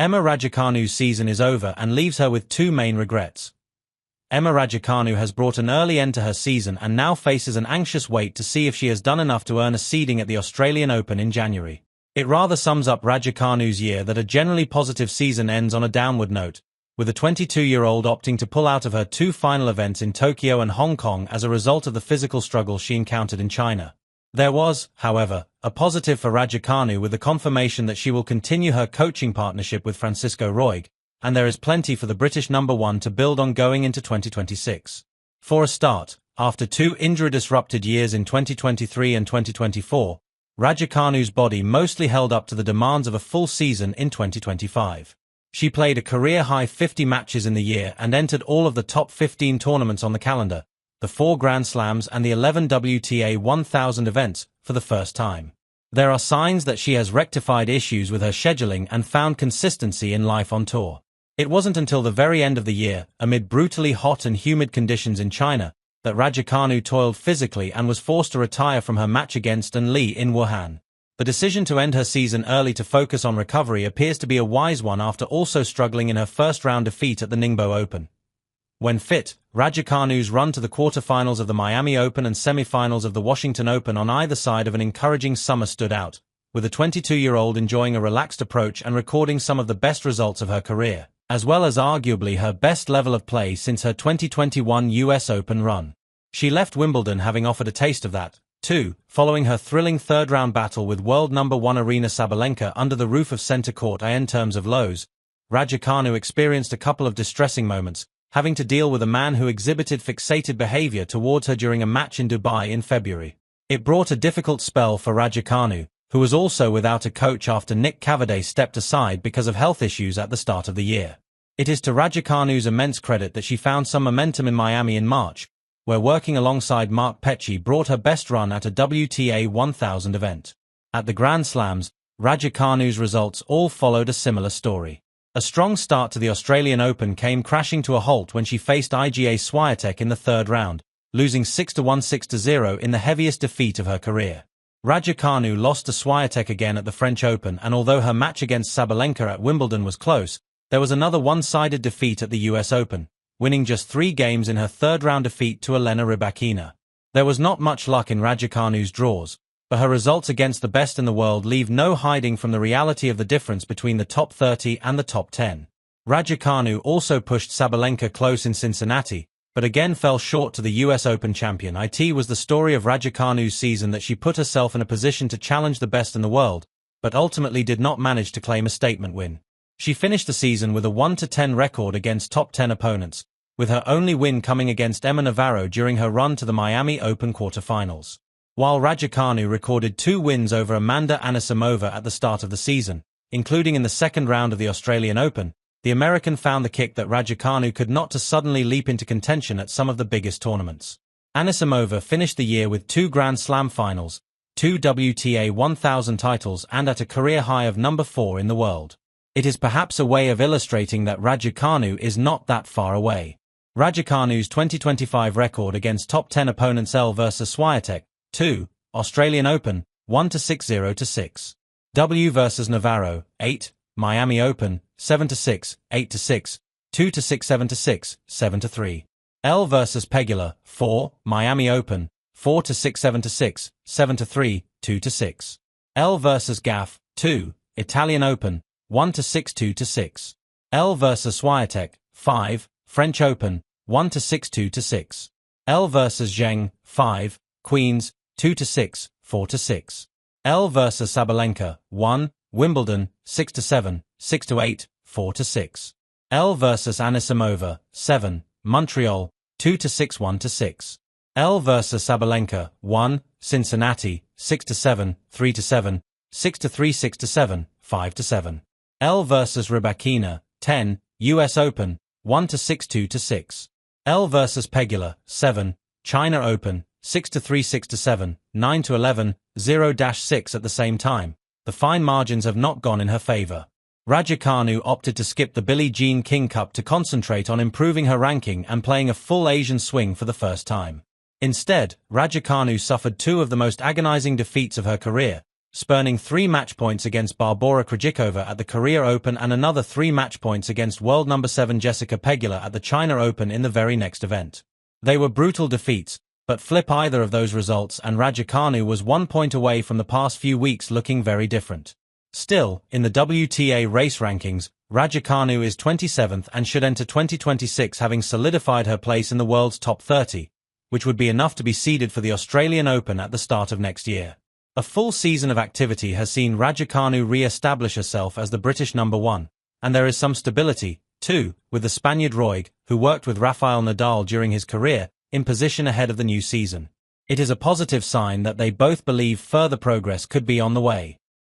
Emma Raducanu's season is over and leaves her with two main regrets. Emma Raducanu has brought an early end to her season and now faces an anxious wait to see if she has done enough to earn a seeding at the Australian Open in January. It rather sums up Raducanu's year that a generally positive season ends on a downward note, with the 22-year-old opting to pull out of her two final events in Tokyo and Hong Kong as a result of the physical struggles she encountered in China. There was, however, a positive for Raducanu with the confirmation that she will continue her coaching partnership with Francisco Roig, and there is plenty for the British number one to build on going into 2026. For a start, after two injury-disrupted years in 2023 and 2024, Raducanu's body mostly held up to the demands of a full season in 2025. She played a career-high 50 matches in the year and entered all of the top 15 tournaments on the calendar, the 4 Grand Slams and the 11 WTA 1000 events, for the first time. There are signs that she has rectified issues with her scheduling and found consistency in life on tour. It wasn't until the very end of the year, amid brutally hot and humid conditions in China, that Raducanu toiled physically and was forced to retire from her match against An Li in Wuhan. The decision to end her season early to focus on recovery appears to be a wise one after also struggling in her first-round defeat at the Ningbo Open. When fit, Raducanu's run to the quarterfinals of the Miami Open and semifinals of the Washington Open on either side of an encouraging summer stood out, with the 22-year-old enjoying a relaxed approach and recording some of the best results of her career, as well as arguably her best level of play since her 2021 US Open run. She left Wimbledon having offered a taste of that, too, following her thrilling third-round battle with world number 1 Aryna Sabalenka under the roof of centre court. In terms of lows, Raducanu experienced a couple of distressing moments, having to deal with a man who exhibited fixated behavior towards her during a match in Dubai in February. It brought a difficult spell for Raducanu, who was also without a coach after Nick Cavaday stepped aside because of health issues at the start of the year. It is to Raducanu's immense credit that she found some momentum in Miami in March, where working alongside Mark Petchey brought her best run at a WTA 1000 event. At the Grand Slams, Raducanu's results all followed a similar story. A strong start to the Australian Open came crashing to a halt when she faced Iga Swiatek in the third round, losing 6-1 6-0 in the heaviest defeat of her career. Raducanu lost to Swiatek again at the French Open, and although her match against Sabalenka at Wimbledon was close, there was another one-sided defeat at the US Open, winning just 3 games in her third-round defeat to Elena Rybakina. There was not much luck in Raducanu's draws, but her results against the best in the world leave no hiding from the reality of the difference between the top 30 and the top 10. Raducanu also pushed Sabalenka close in Cincinnati, but again fell short to the US Open champion. It was the story of Raducanu's season that she put herself in a position to challenge the best in the world, but ultimately did not manage to claim a statement win. She finished the season with a 1-10 record against top 10 opponents, with her only win coming against Emma Navarro during her run to the Miami Open quarterfinals. While Raducanu recorded 2 wins over Amanda Anisimova at the start of the season, including in the second round of the Australian Open, the American found the kick that Raducanu could not to suddenly leap into contention at some of the biggest tournaments. Anisimova finished the year with 2 Grand Slam finals, 2 WTA 1000 titles and at a career high of number 4 in the world. It is perhaps a way of illustrating that Raducanu is not that far away. Raducanu's 2025 record against top 10 opponents: L vs Swiatek, 2, Australian Open, 1-6 0-6. W vs Navarro, 8, Miami Open, 7-6, 8-6, 2-6 7-6, 7-3. L vs Pegula, 4, Miami Open, 4-6 7-6, 7-3, 2-6. L vs Gaff, 2, Italian Open, 1-6 2-6. L vs Swiatek, 5, French Open, 1-6 2-6. L vs Zheng, 5, Queens, 2-6, 4-6. L vs Sabalenka, 1, Wimbledon, 6-7, 6-8, 4-6. L vs Anisimova, 7, Montreal, 2-6 1-6. L vs Sabalenka, 1, Cincinnati, 6-7, 3-7, 6-3 6-7, 5-7. L vs Rybakina, 10, US Open, 1-6 2-6. L vs Pegula, 7, China Open, 6-3 6-7, 9-11, 0-6 at the same time. The fine margins have not gone in her favor. Raducanu opted to skip the Billie Jean King Cup to concentrate on improving her ranking and playing a full Asian swing for the first time. Instead, Raducanu suffered 2 of the most agonizing defeats of her career, spurning 3 match points against Barbora Krejcikova at the Korea Open and another 3 match points against world number 7 Jessica Pegula at the China Open in the very next event. They were brutal defeats, but flip either of those results and Raducanu was 1 point away from the past few weeks looking very different. Still, in the WTA race rankings, Raducanu is 27th and should enter 2026 having solidified her place in the world's top 30, which would be enough to be seeded for the Australian Open at the start of next year. A full season of activity has seen Raducanu re-establish herself as the British number 1, and there is some stability, too, with the Spaniard Roig, who worked with Rafael Nadal during his career, in position ahead of the new season. It is a positive sign that they both believe further progress could be on the way.